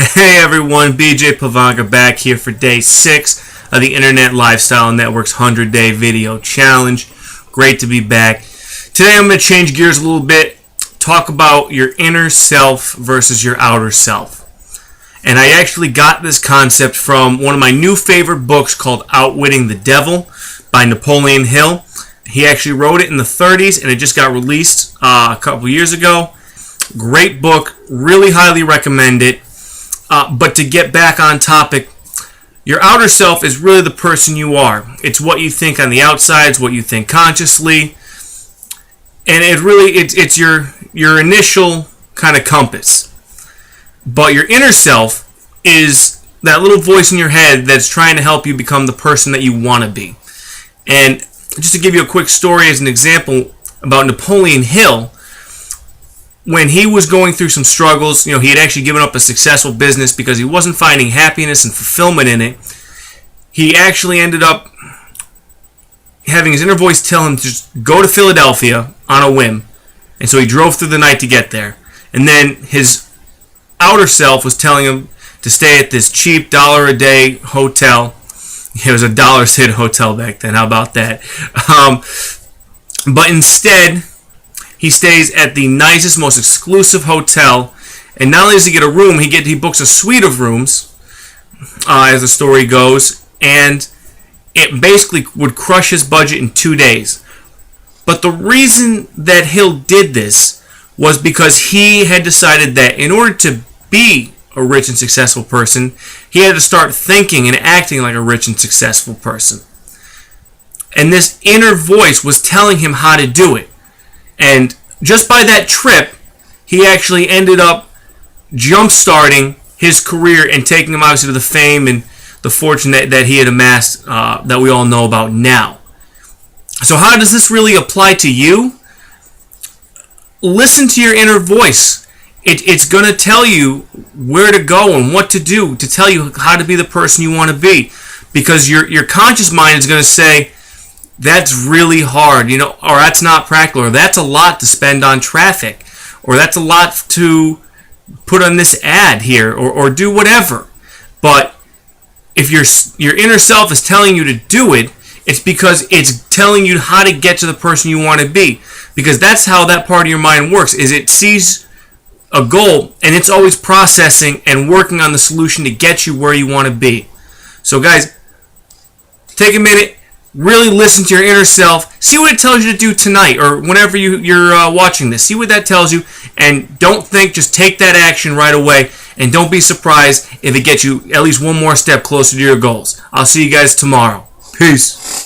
Hey everyone, BJ Pavanga back here for day 6 of the Internet Lifestyle Network's 100-Day Video Challenge. Great to be back. Today I'm going to change gears a little bit, talk about your inner self versus your outer self. And I actually got this concept from one of my new favorite books called Outwitting the Devil by Napoleon Hill. He actually wrote it in the 30s and it just got released a couple years ago. Great book, really highly recommend it. But to get back on topic, your outer self is really the person you are. It's what you think on the outside, it's what you think consciously, and it's your initial kind of compass. But your inner self is that little voice in your head that's trying to help you become the person that you want to be. And just to give you a quick story as an example about Napoleon Hill, when he was going through some struggles, he had actually given up a successful business because he wasn't finding happiness and fulfillment in it. He actually ended up having his inner voice tell him to just go to Philadelphia on a whim. And so he drove through the night to get there. And then his outer self was telling him to stay at this cheap $1-a-day hotel. It was a dollar city hotel back then. How about that? But instead, he stays at the nicest, most exclusive hotel, and not only does he get a room, he books a suite of rooms, as the story goes, and it basically would crush his budget in 2 days. But the reason that Hill did this was because he had decided that in order to be a rich and successful person, he had to start thinking and acting like a rich and successful person. And this inner voice was telling him how to do it. And just by that trip, he actually ended up jump-starting his career and taking him obviously to the fame and the fortune that he had amassed that we all know about now. So how does this really apply to you? Listen to your inner voice. It's going to tell you where to go and what to do, to tell you how to be the person you want to be. Because your conscious mind is going to say, that's really hard, or that's not practical, or that's a lot to spend on traffic, or that's a lot to put on this ad here, or do whatever. But if your inner self is telling you to do it, it's because it's telling you how to get to the person you want to be. Because that's how that part of your mind works, is it sees a goal, and it's always processing and working on the solution to get you where you want to be. So guys, take a minute, really listen to your inner self. See what it tells you to do tonight or whenever you're watching this. See what that tells you. And don't think, just take that action right away. And don't be surprised if it gets you at least one more step closer to your goals. I'll see you guys tomorrow. Peace.